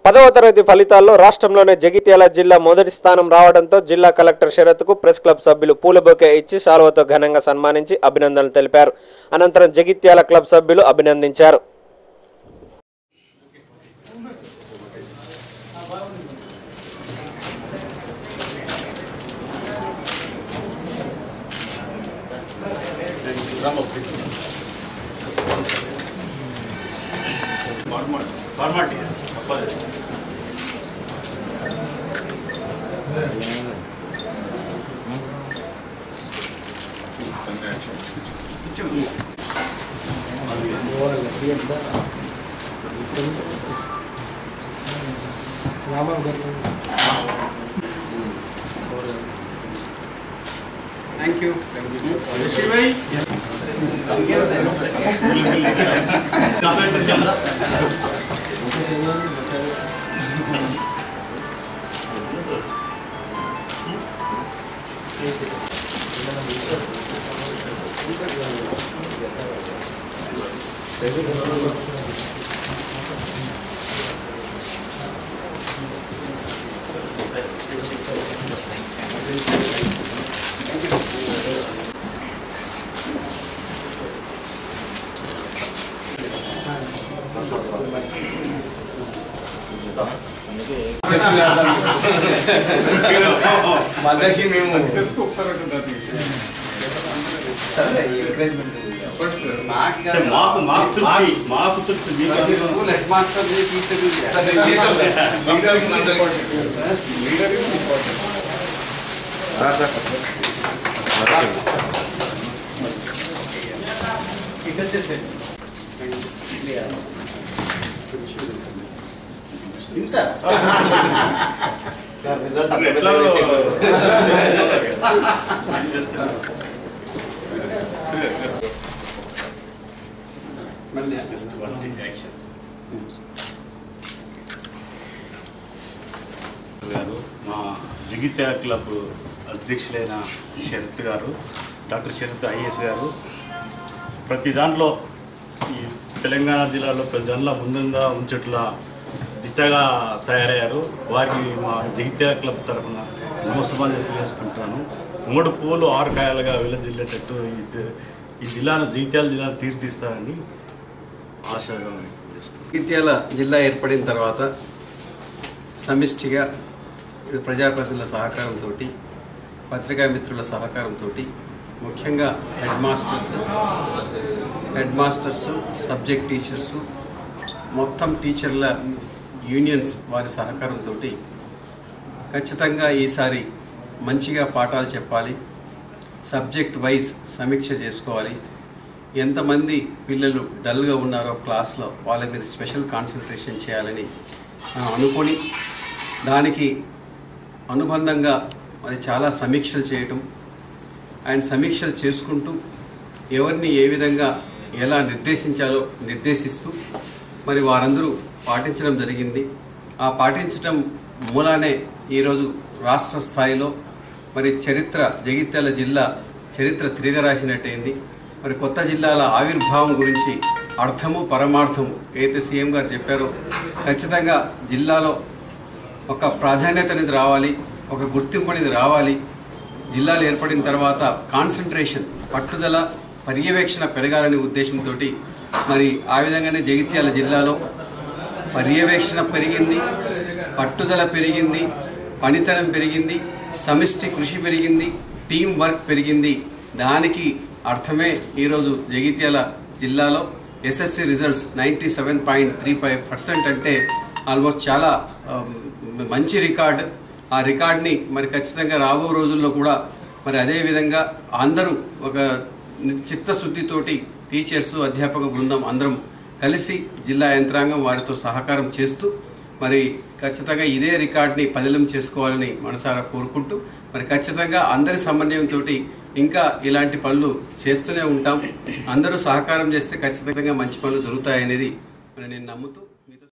10వ తరగతి ఫలితాల్లో రాష్ట్రంలోనే జగిత్యాల జిల్లా మొదటి స్థానం రావడంతో జిల్లా కలెక్టర్ శరత్కు ప్రెస్ క్లబ్ సభ్యులు పూల బొకే ఇచ్చి శాలువాతో ఘనంగా సన్మానించి అభినందనలు తెలిపారు. అనంతరం జగిత్యాల క్లబ్ సభ్యులు అభినందించారు. Thank you. माताजी మేము మాకు స్కూల్ హెడ్ మాస్టర్ టీచర్ ఇంత సార్ రిజల్ట్ మళ్ళీ జస్ట్ వన్ థింగ్ యాక్షన్ గారు మా జగిత్యాల క్లబ్ అధ్యక్షులైన శరత్ గారు, డాక్టర్ శరత్ ఐఏఎస్ గారు ప్రతి దాంట్లో ఈ తెలంగాణ జిల్లాలో ప్రతి దాంట్లో ముందుగా ఉంచట్లా దిట్టగా తయారయ్యారు. వారికి మా జగిత్యాల క్లబ్ తరఫున నమస్కారాలు తెలియజేసుకుంటున్నాను. 3 పూలు 6 కాయలుగా విలజిల్లేటట్టు ఈ జిల్లాను జగిత్యాల జిల్లాను తీర్చిదిస్తారని ఆశగా చేస్తాను. జగిత్యాల జిల్లా ఏర్పడిన తర్వాత సమిష్టిగా ప్రజాప్రతినిధుల సహకారంతో, పత్రికా మిత్రుల సహకారంతో, ముఖ్యంగా హెడ్ మాస్టర్స్, సబ్జెక్ట్ టీచర్సు, మొత్తం టీచర్ల యూనియన్స్ వారి సహకారంతో ఖచ్చితంగా ఈసారి మంచిగా పాఠాలు చెప్పాలి, సబ్జెక్ట్ వైజ్ సమీక్ష చేసుకోవాలి, ఎంతమంది పిల్లలు డల్గా ఉన్నారో క్లాస్లో వాళ్ళ మీద స్పెషల్ కాన్సన్ట్రేషన్ చేయాలని అనుకొని దానికి అనుబంధంగా మరి చాలా సమీక్షలు చేయటం అండ్ సమీక్షలు చేసుకుంటూ ఎవరిని ఏ విధంగా ఎలా నిర్దేశించాలో నిర్దేశిస్తూ మరి వారందరూ పాటించడం జరిగింది. ఆ పాటించడం మూలానే ఈరోజు రాష్ట్ర స్థాయిలో మరి జగిత్యాల జిల్లా చరిత్ర తిరగరాసినట్టయింది. మరి కొత్త జిల్లాల ఆవిర్భావం గురించి అర్థము పరమార్థము ఏదైతే సీఎం గారు చెప్పారో ఖచ్చితంగా జిల్లాలో ఒక ప్రాధాన్యత అనేది రావాలి, ఒక గుర్తింపు అనేది రావాలి. జిల్లాలు ఏర్పడిన తర్వాత కాన్సన్ట్రేషన్, పట్టుదల, పర్యవేక్షణ పెరగాలనే ఉద్దేశంతో మరి ఆ విధంగానే జగిత్యాల జిల్లాలో పర్యవేక్షణ పెరిగింది, పట్టుదల పెరిగింది, పనితనం పెరిగింది, సమిష్టి కృషి పెరిగింది, టీం వర్క్ పెరిగింది. దానికి అర్థమే ఈరోజు జగిత్యాల జిల్లాలో ఎస్ఎస్సి రిజల్ట్స్ 97.35% అంటే ఆల్మోస్ట్ చాలా మంచి రికార్డు. ఆ రికార్డ్ని మరి ఖచ్చితంగా రాబో రోజుల్లో కూడా మరి అదేవిధంగా అందరూ ఒక చిత్తశుద్ధితోటి టీచర్సు, అధ్యాపక బృందం అందరం కలిసి జిల్లా యంత్రాంగం వారితో సహకారం చేస్తూ మరి ఖచ్చితంగా ఇదే రికార్డ్ని పదిలం చేసుకోవాలని మనసారా కోరుకుంటూ మరి ఖచ్చితంగా అందరి సమన్వయంతో ఇంకా ఇలాంటి పనులు చేస్తూనే ఉంటాం. అందరూ సహకారం చేస్తే ఖచ్చితంగా మంచి పనులు జరుగుతాయనేది మరి నేను నమ్ముతూ